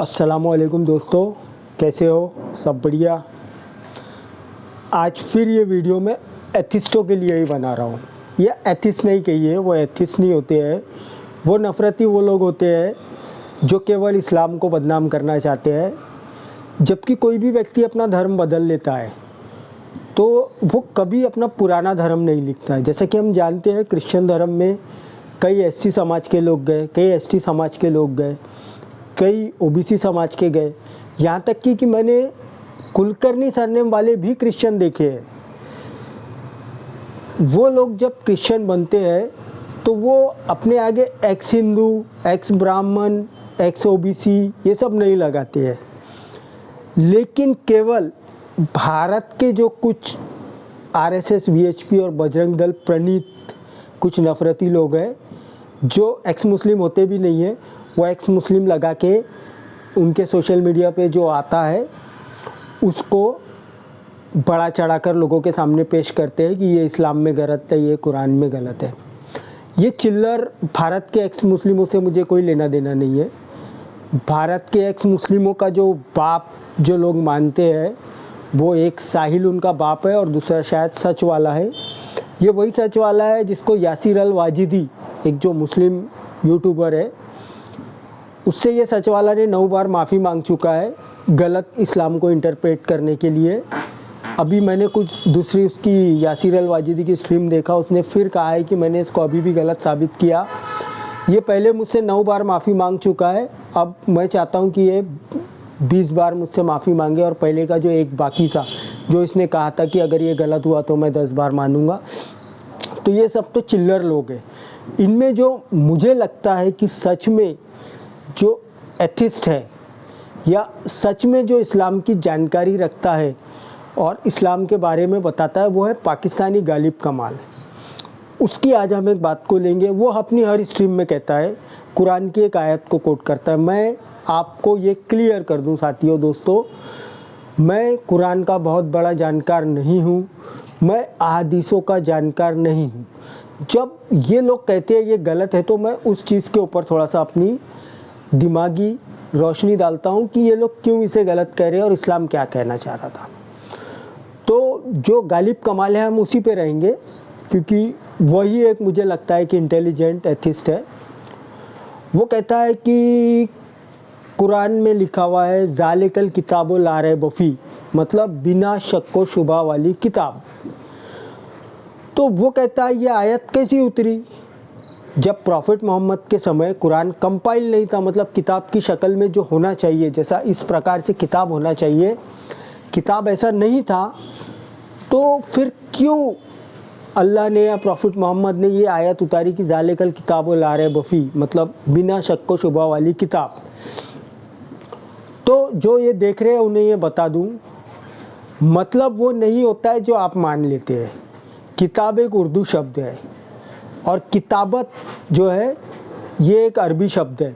अस्सलामुअलैकुम दोस्तों, कैसे हो? सब बढ़िया। आज फिर ये वीडियो मैं एथिस्टों के लिए ही बना रहा हूँ। ये एथिस्ट नहीं कहिए, वो एथिस्ट नहीं होते हैं। वो नफ़रती वो लोग होते हैं जो केवल इस्लाम को बदनाम करना चाहते हैं। जबकि कोई भी व्यक्ति अपना धर्म बदल लेता है तो वो कभी अपना पुराना धर्म नहीं लिखता है। जैसे कि हम जानते हैं क्रिश्चियन धर्म में कई एससी समाज के लोग गए, कई एसटी समाज के लोग गए, कई ओबीसी समाज के गए, यहाँ तक कि मैंने कुलकर्णी सरनेम वाले भी क्रिश्चियन देखे हैं। वो लोग जब क्रिश्चियन बनते हैं तो वो अपने आगे एक्स हिंदू, एक्स ब्राह्मण, एक्स ओबीसी ये सब नहीं लगाते हैं। लेकिन केवल भारत के जो कुछ आरएसएस, वीएचपी और बजरंग दल प्रणीत कुछ नफरती लोग हैं जो एक्स मुस्लिम होते भी नहीं हैं, वो एक्स मुस्लिम लगा के उनके सोशल मीडिया पे जो आता है उसको बड़ा चढ़ाकर लोगों के सामने पेश करते हैं कि ये इस्लाम में गलत है, ये कुरान में गलत है। ये चिल्लर भारत के एक्स मुस्लिमों से मुझे कोई लेना देना नहीं है। भारत के एक्स मुस्लिमों का जो बाप जो लोग मानते हैं वो एक साहिल उनका बाप है और दूसरा शायद सच वाला है। ये वही सच वाला है जिसको यासिर अल वाजिदी, एक जो मुस्लिम यूट्यूबर है, उससे ये सच वाला ने 9 बार माफ़ी मांग चुका है गलत इस्लाम को इंटरप्रेट करने के लिए। अभी मैंने कुछ दूसरी उसकी यासिर अल वाजिदी की स्ट्रीम देखा, उसने फिर कहा है कि मैंने इसको अभी भी गलत साबित किया। ये पहले मुझसे 9 बार माफ़ी मांग चुका है, अब मैं चाहता हूँ कि ये 20 बार मुझसे माफ़ी मांगे और पहले का जो एक बाकी था, जो इसने कहा था कि अगर ये गलत हुआ तो मैं 10 बार मानूंगा। तो ये सब तो चिल्लर लोग हैं। इनमें जो मुझे लगता है कि सच में जो एथिस्ट है या सच में जो इस्लाम की जानकारी रखता है और इस्लाम के बारे में बताता है, वो है पाकिस्तानी गालिब कमाल। उसकी आज हम एक बात को लेंगे। वो अपनी हर स्ट्रीम में कहता है, कुरान की एक आयत को कोट करता है। मैं आपको ये क्लियर कर दूं साथियों, दोस्तों, मैं कुरान का बहुत बड़ा जानकार नहीं हूँ, मैं अहादीसों का जानकार नहीं हूँ। जब ये लोग कहते हैं ये गलत है तो मैं उस चीज़ के ऊपर थोड़ा सा अपनी दिमागी रोशनी डालता हूँ कि ये लोग क्यों इसे गलत कह रहे हैं और इस्लाम क्या कहना चाह रहा था। तो जो गालिब कमाल है हम उसी पे रहेंगे क्योंकि वही एक मुझे लगता है कि इंटेलिजेंट एथिस्ट है। वो कहता है कि कुरान में लिखा हुआ है ज़ालिकल किताबो ला रैब फी, मतलब बिना शक व शुबा वाली किताब। तो वो कहता है ये आयत कैसी उतरी? जब प्रॉफिट मोहम्मद के समय कुरान कंपाइल नहीं था, मतलब किताब की शक्ल में जो होना चाहिए, जैसा इस प्रकार से किताब होना चाहिए, किताब ऐसा नहीं था, तो फिर क्यों अल्लाह ने या प्रॉफिट मोहम्मद ने ये आयत उतारी कि ज़ालिकल किताबो ला रैब फी, मतलब बिना शक व शुबा वाली किताब। तो जो ये देख रहे हैं उन्हें ये बता दूं, मतलब वो नहीं होता है जो आप मान लेते हैं। किताब एक उर्दू शब्द है और किताबत जो है ये एक अरबी शब्द है।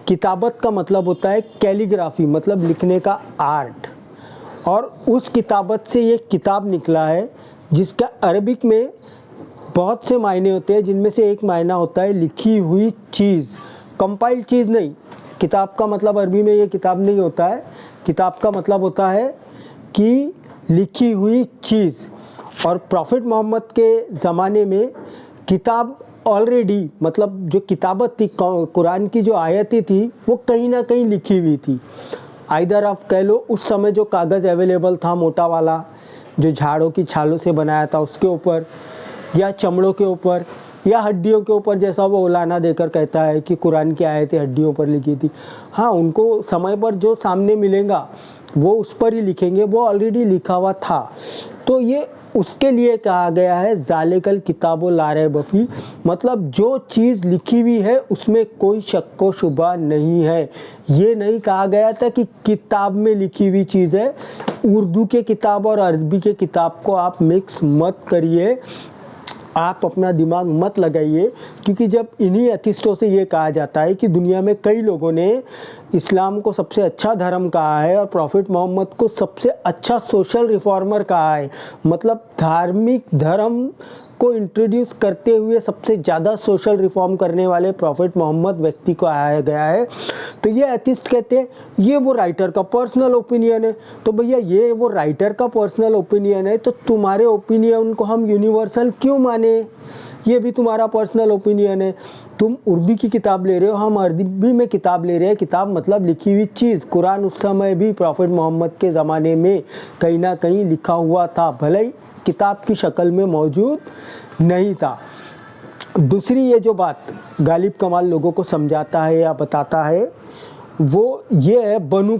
किताबत का मतलब होता है कैलीग्राफी, मतलब लिखने का आर्ट, और उस किताबत से ये किताब निकला है जिसका अरबिक में बहुत से मायने होते हैं, जिनमें से एक मायना होता है लिखी हुई चीज़, कंपाइल्ड चीज़ नहीं। किताब का मतलब अरबी में ये किताब नहीं होता है। किताब का मतलब होता है कि लिखी हुई चीज़। और प्रॉफिट मोहम्मद के ज़माने में किताब ऑलरेडी, मतलब जो किताबत थी, कुरान की जो आयतें थी, वो कहीं ना कहीं लिखी हुई थी। आइदर आप कह लो उस समय जो कागज़ अवेलेबल था मोटा वाला, जो झाड़ों की छालों से बनाया था उसके ऊपर, या चमड़ों के ऊपर, या हड्डियों के ऊपर, जैसा वो उलाना देकर कहता है कि कुरान की आयतें हड्डियों पर लिखी थी। हाँ, उनको समय पर जो सामने मिलेगा वो उस पर ही लिखेंगे, वो ऑलरेडी लिखा हुआ था। तो ये उसके लिए कहा गया है ज़ालिकल किताबो ला रैब फी, मतलब जो चीज़ लिखी हुई है उसमें कोई शक व शुबा नहीं है। ये नहीं कहा गया था कि किताब में लिखी हुई चीज़ है। उर्दू के किताब और अरबी के किताब को आप मिक्स मत करिए, आप अपना दिमाग मत लगाइए, क्योंकि जब इन्हीं एथिस्टों से ये कहा जाता है कि दुनिया में कई लोगों ने इस्लाम को सबसे अच्छा धर्म कहा है और प्रॉफिट मोहम्मद को सबसे अच्छा सोशल रिफॉर्मर कहा है, मतलब धार्मिक धर्म को इंट्रोड्यूस करते हुए सबसे ज़्यादा सोशल रिफॉर्म करने वाले प्रॉफिट मोहम्मद व्यक्ति को आया गया है। तो ये एथिस्ट कहते हैं ये वो राइटर का पर्सनल ओपिनियन है। तो भैया ये वो राइटर का पर्सनल ओपिनियन है, तो तुम्हारे ओपिनियन को हम यूनिवर्सल क्यों माने? ये भी तुम्हारा पर्सनल ओपिनियन है। तुम उर्दू की किताब ले रहे हो, हम अरबी में किताब ले रहे हैं। किताब मतलब लिखी हुई चीज़। कुरान उस समय भी प्रॉफिट मोहम्मद के ज़माने में कहीं ना कहीं लिखा हुआ था, भले ही किताब की शक्ल में मौजूद नहीं था। दूसरी ये जो बात गालिब कमाल लोगों को समझाता है या बताता है वो ये है, बनु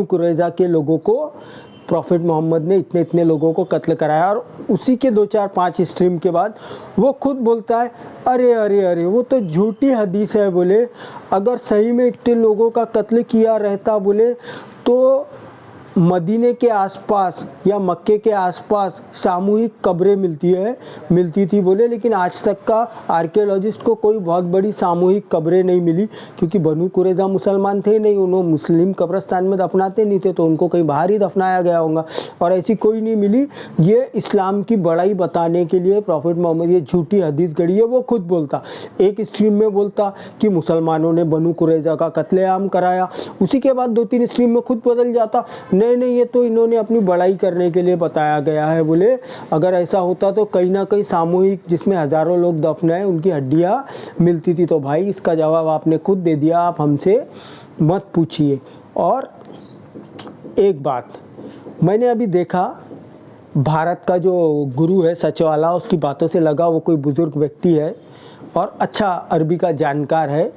कुरैज़ा के लोगों को प्रॉफिट मोहम्मद ने इतने इतने लोगों को कत्ल कराया। और उसी के 2-4-5 स्ट्रीम के बाद वो खुद बोलता है अरे अरे अरे वो तो झूठी हदीस है बोले, अगर सही में इतने लोगों का कत्ल किया रहता बोले तो मदीने के आसपास या मक्के के आसपास सामूहिक कब्रें मिलती थी बोले, लेकिन आज तक का आर्कियोलॉजिस्ट को कोई बहुत बड़ी सामूहिक कब्रें नहीं मिली, क्योंकि बनु कुरैज़ा मुसलमान थे नहीं, उन्होंने मुस्लिम कब्रस्तान में दफनाते नहीं थे, तो उनको कहीं बाहर ही दफनाया गया होगा, और ऐसी कोई नहीं मिली। ये इस्लाम की बड़ाई बताने के लिए प्रॉफिट मोहम्मद ये झूठी हदीस गढ़ी है। वो खुद बोलता, एक स्ट्रीम में बोलता कि मुसलमानों ने बनु कुरैज़ा का कत्लेआम कराया, उसी के बाद 2-3 स्ट्रीम में खुद बदल जाता, नहीं ये तो इन्होंने अपनी बड़ाई करने के लिए बताया गया है बोले, अगर ऐसा होता तो कहीं ना कहीं सामूहिक जिसमें हज़ारों लोग दफनाए उनकी हड्डियां मिलती थी। तो भाई इसका जवाब आपने खुद दे दिया, आप हमसे मत पूछिए। और एक बात मैंने अभी देखा, भारत का जो गुरु है सच वाला, उसकी बातों से लगा वो कोई बुज़ुर्ग व्यक्ति है और अच्छा अरबी का जानकार है।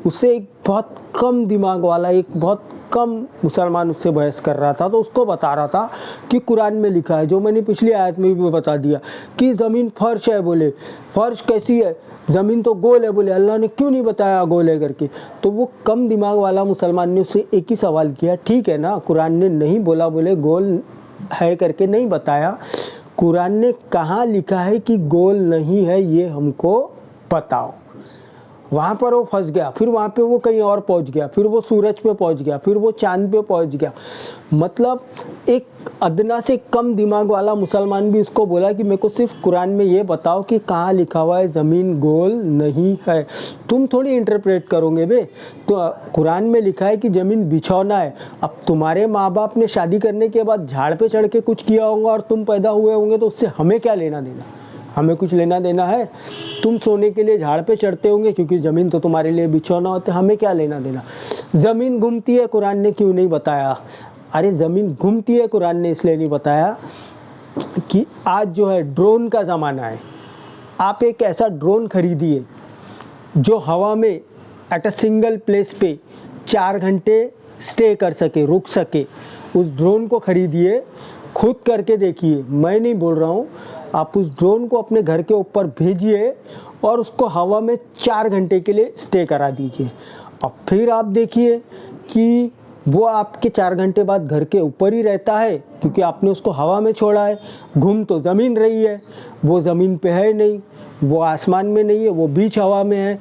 उससे एक बहुत कम दिमाग वाला एक बहुत कम मुसलमान उससे बहस कर रहा था, तो उसको बता रहा था कि कुरान में लिखा है, जो मैंने पिछली आयत में भी बता दिया कि ज़मीन फर्श है बोले, फर्श कैसी है, ज़मीन तो गोल है बोले, अल्लाह ने क्यों नहीं बताया गोल है करके। तो वो कम दिमाग वाला मुसलमान ने उससे एक ही सवाल किया, ठीक है ना, कुरान ने नहीं बोला बोले गोल है करके, नहीं बताया, कुरान ने कहाँ लिखा है कि गोल नहीं है ये हमको बताओ। वहाँ पर वो फंस गया, फिर वहाँ पे वो कहीं और पहुँच गया, फिर वो सूरज पे पहुँच गया, फिर वो चांद पे पहुँच गया। मतलब एक अदना से कम दिमाग वाला मुसलमान भी उसको बोला कि मेरे को सिर्फ कुरान में ये बताओ कि कहाँ लिखा हुआ है ज़मीन गोल नहीं है, तुम थोड़ी इंटरप्रेट करोगे बे, तो कुरान में लिखा है कि ज़मीन बिछौना है। अब तुम्हारे माँ बाप ने शादी करने के बाद झाड़ पे चढ़ के कुछ किया होगा और तुम पैदा हुए होंगे, तो उससे हमें क्या लेना देना, हमें कुछ लेना देना है? तुम सोने के लिए झाड़ पे चढ़ते होंगे क्योंकि ज़मीन तो तुम्हारे लिए बिछौना होता है, हमें क्या लेना देना। ज़मीन घूमती है, कुरान ने क्यों नहीं बताया? अरे ज़मीन घूमती है, कुरान ने इसलिए नहीं बताया कि आज जो है ड्रोन का ज़माना है, आप एक ऐसा ड्रोन खरीदिए जो हवा में एट अ सिंगल प्लेस पे 4 घंटे स्टे कर सके, रुक सके, उस ड्रोन को खरीदिए, खुद करके देखिए, मैं नहीं बोल रहा हूँ। आप उस ड्रोन को अपने घर के ऊपर भेजिए और उसको हवा में 4 घंटे के लिए स्टे करा दीजिए। अब फिर आप देखिए कि वो आपके 4 घंटे बाद घर के ऊपर ही रहता है, क्योंकि आपने उसको हवा में छोड़ा है। घूम तो ज़मीन रही है, वो ज़मीन पे है नहीं, वो आसमान में नहीं है, वो बीच हवा में है।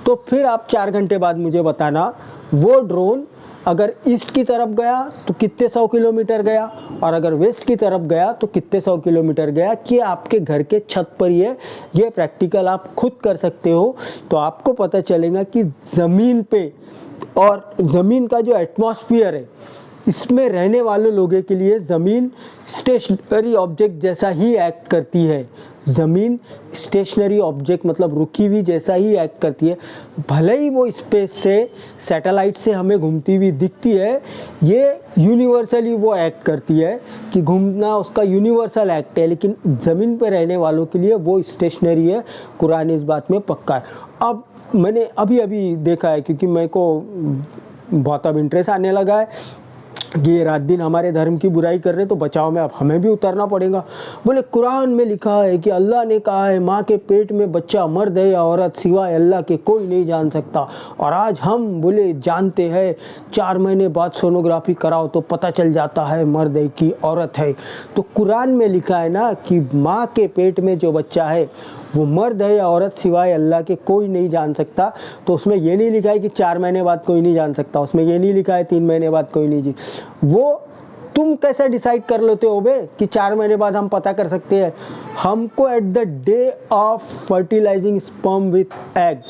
तो फिर आप 4 घंटे बाद मुझे बताना वो ड्रोन अगर ईस्ट की तरफ गया तो कितने 100 किलोमीटर गया, और अगर वेस्ट की तरफ गया तो कितने 100 किलोमीटर गया, कि आपके घर के छत पर ही है। ये प्रैक्टिकल आप खुद कर सकते हो, तो आपको पता चलेगा कि ज़मीन पे और ज़मीन का जो एटमॉस्फेयर है, इसमें रहने वाले लोगों के लिए ज़मीन स्टेशनरी ऑब्जेक्ट जैसा ही एक्ट करती है। ज़मीन स्टेशनरी ऑब्जेक्ट मतलब रुकी हुई जैसा ही एक्ट करती है, भले ही वो स्पेस से सैटेलाइट से हमें घूमती हुई दिखती है, ये यूनिवर्सली वो एक्ट करती है कि घूमना उसका यूनिवर्सल एक्ट है, लेकिन ज़मीन पर रहने वालों के लिए वो स्टेशनरी है। कुरान इस बात में पक्का है। अब मैंने अभी देखा है, क्योंकि मेरे को बहुत अब इंटरेस्ट आने लगा है कि ये रात दिन हमारे धर्म की बुराई कर रहे, तो बचाव में अब हमें भी उतरना पड़ेगा। बोले कुरान में लिखा है कि अल्लाह ने कहा है माँ के पेट में बच्चा मर्द है या औरत सिवाय अल्लाह के कोई नहीं जान सकता, और आज हम बोले जानते हैं 4 महीने बाद सोनोग्राफी कराओ तो पता चल जाता है मर्द है कि औरत है। तो कुरान में लिखा है ना कि माँ के पेट में जो बच्चा है वो मर्द है या औरत सिवाय अल्लाह के कोई नहीं जान सकता। तो उसमें ये नहीं लिखा है कि 4 महीने बाद कोई नहीं जान सकता, उसमें ये नहीं लिखा है 3 महीने बाद कोई नहीं जी, वो तुम कैसे डिसाइड कर लेते हो बे कि 4 महीने बाद हम पता कर सकते हैं? हमको at the day of fertilising sperm with egg,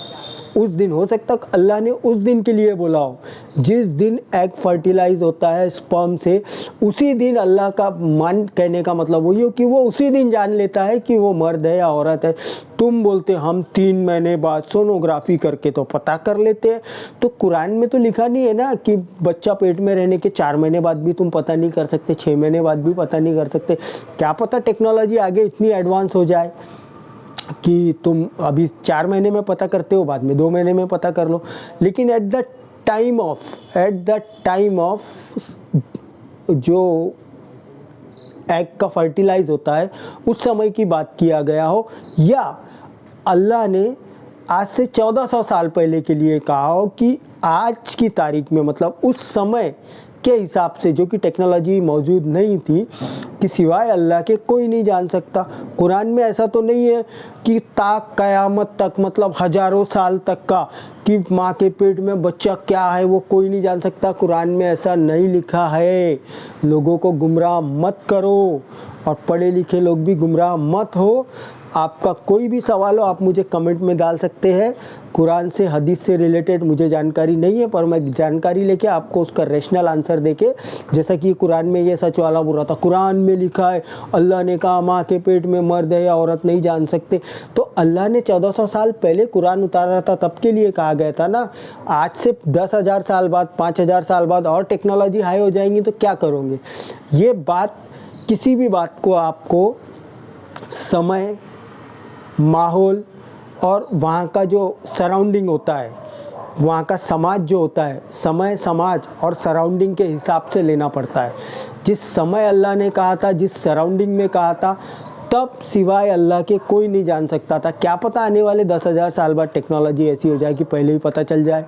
उस दिन हो सकता है अल्लाह ने उस दिन के लिए बोला हो, जिस दिन एग फर्टिलाइज होता है स्पर्म से, उसी दिन अल्लाह का मान कहने का मतलब वही हो कि वो उसी दिन जान लेता है कि वो मर्द है या औरत है। तुम बोलते हम 3 महीने बाद सोनोग्राफी करके तो पता कर लेते हैं। तो कुरान में तो लिखा नहीं है ना कि बच्चा पेट में रहने के 4 महीने बाद भी तुम पता नहीं कर सकते, 6 महीने बाद भी पता नहीं कर सकते। क्या पता टेक्नोलॉजी आगे इतनी एडवांस हो जाए कि तुम अभी 4 महीने में पता करते हो, बाद में 2 महीने में पता कर लो। लेकिन एट द टाइम ऑफ जो एग का फर्टिलाइज होता है उस समय की बात किया गया हो, या अल्लाह ने आज से 1400 साल पहले के लिए कहा हो कि आज की तारीख में, मतलब उस समय के हिसाब से जो कि टेक्नोलॉजी मौजूद नहीं थी, कि सिवाय अल्लाह के कोई नहीं जान सकता। कुरान में ऐसा तो नहीं है कि ताक क़यामत तक, मतलब हज़ारों साल तक का, कि माँ के पेट में बच्चा क्या है वो कोई नहीं जान सकता। कुरान में ऐसा नहीं लिखा है। लोगों को गुमराह मत करो और पढ़े लिखे लोग भी गुमराह मत हो। आपका कोई भी सवाल हो आप मुझे कमेंट में डाल सकते हैं। कुरान से हदीस से रिलेटेड मुझे जानकारी नहीं है, पर मैं जानकारी लेके आपको उसका रेशनल आंसर देके, जैसा कि कुरान में ये सच वाला बुरा था, कुरान में लिखा है अल्लाह ने कहा माँ के पेट में मर्द है या औरत नहीं जान सकते, तो अल्लाह ने 1400 साल पहले कुरान उतारा था तब के लिए कहा गया था ना। आज से 10,000 साल बाद, 5,000 साल बाद और टेक्नोलॉजी हाई हो जाएंगी तो क्या करोगे? ये बात, किसी भी बात को आपको समय, माहौल और वहाँ का जो सराउंडिंग होता है, वहाँ का समाज जो होता है, समय, समाज और सराउंडिंग के हिसाब से लेना पड़ता है। जिस समय अल्लाह ने कहा था, जिस सराउंडिंग में कहा था, तब सिवाय अल्लाह के कोई नहीं जान सकता था। क्या पता आने वाले 10,000 साल बाद टेक्नोलॉजी ऐसी हो जाए कि पहले ही पता चल जाए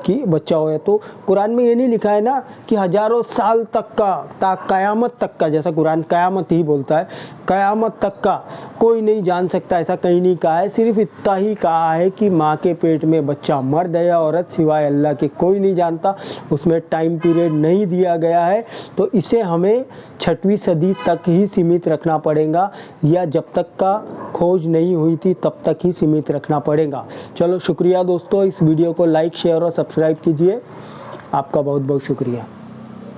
कि बच्चा हो। तो कुरान में ये नहीं लिखा है ना कि हज़ारों साल तक का, क़यामत तक का, जैसा कुरान क़यामत ही बोलता है, क़यामत तक का कोई नहीं जान सकता, ऐसा कहीं नहीं कहा है। सिर्फ इतना ही कहा है कि माँ के पेट में बच्चा मर्द है या औरत, सिवाय अल्लाह के कोई नहीं जानता। उसमें टाइम पीरियड नहीं दिया गया है। तो इसे हमें 6वीं सदी तक ही सीमित रखना पड़ेगा, या जब तक का खोज नहीं हुई थी तब तक ही सीमित रखना पड़ेगा। चलो शुक्रिया दोस्तों, इस वीडियो को लाइक, शेयर और सब्सक्राइब कीजिए। आपका बहुत बहुत शुक्रिया।